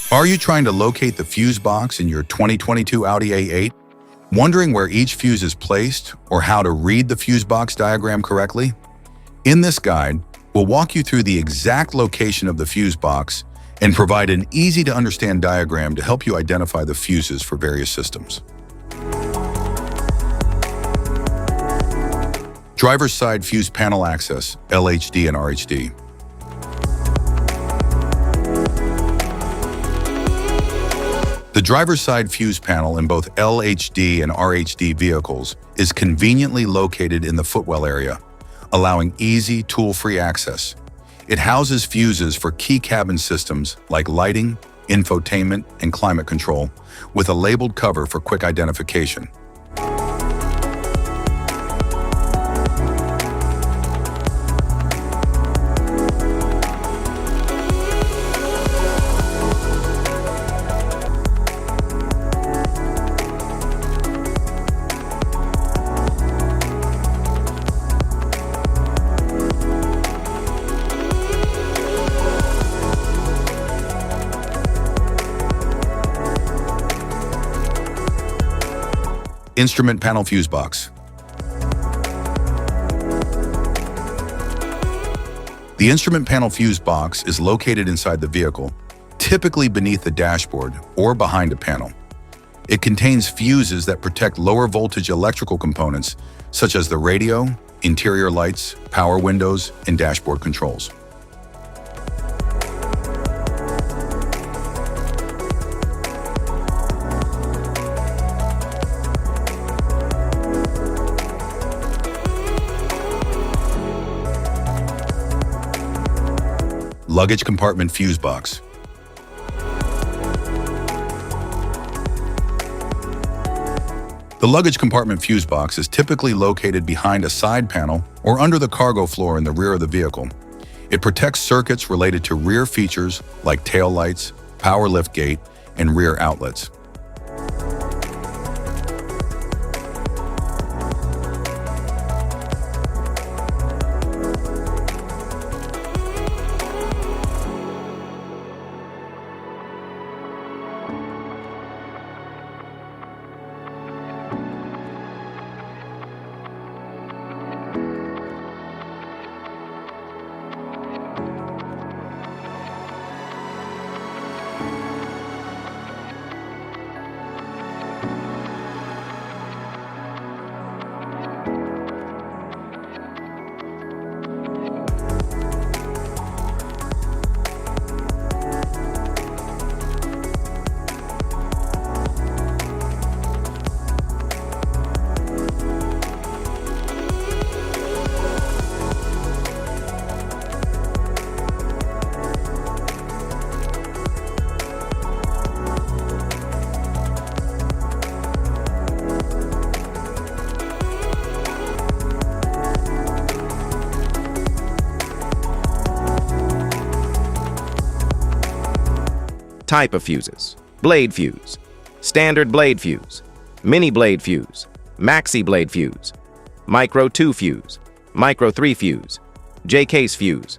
Are you trying to locate the fuse box in your 2022 Audi A8? Wondering where each fuse is placed or how to read the fuse box diagram correctly? In this guide, we'll walk you through the exact location of the fuse box and provide an easy-to-understand diagram to help you identify the fuses for various systems. Driver's side fuse panel access, LHD and RHD. The driver's side fuse panel in both LHD and RHD vehicles is conveniently located in the footwell area, allowing easy, tool-free access. It houses fuses for key cabin systems like lighting, infotainment, and climate control, with a labeled cover for quick identification. Instrument panel fuse box. The instrument panel fuse box is located inside the vehicle, typically beneath the dashboard or behind a panel. It contains fuses that protect lower voltage electrical components such as the radio, interior lights, power windows, and dashboard controls. Luggage compartment fuse box. The luggage compartment fuse box is typically located behind a side panel or under the cargo floor in the rear of the vehicle. It protects circuits related to rear features like tail lights, power lift gate, and rear outlets. Type of fuses: blade fuse, standard blade fuse, mini blade fuse, maxi blade fuse, micro 2 fuse, micro 3 fuse, J-case fuse.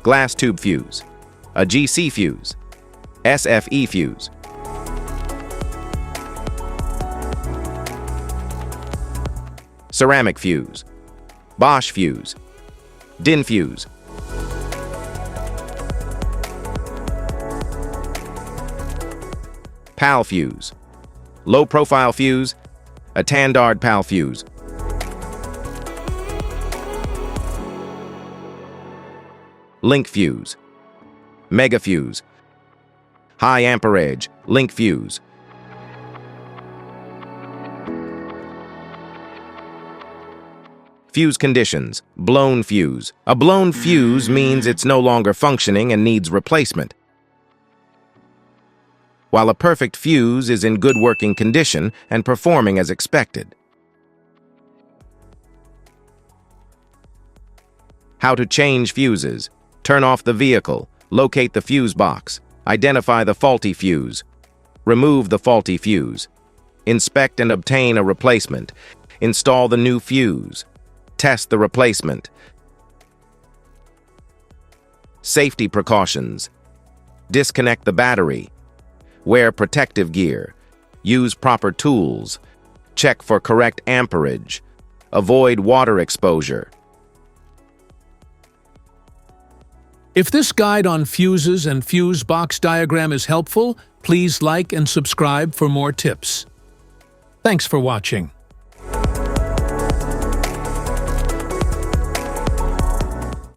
Glass tube fuse, a GC fuse, SFE fuse. Ceramic fuse, Bosch fuse, DIN fuse. PAL fuse, low profile fuse, a Tandard PAL fuse. Link fuse, mega fuse, high amperage link fuse. Fuse conditions: blown fuse. A blown fuse means it's no longer functioning and needs replacement, while a perfect fuse is in good working condition and performing as expected. How to change fuses: turn off the vehicle, locate the fuse box, identify the faulty fuse, remove the faulty fuse, inspect and obtain a replacement, install the new fuse, test the replacement. Safety precautions. Disconnect the battery. Wear protective gear. Use proper tools. Check for correct amperage. Avoid water exposure. If this guide on fuses and fuse box diagram is helpful, please like and subscribe for more tips. Thanks for watching.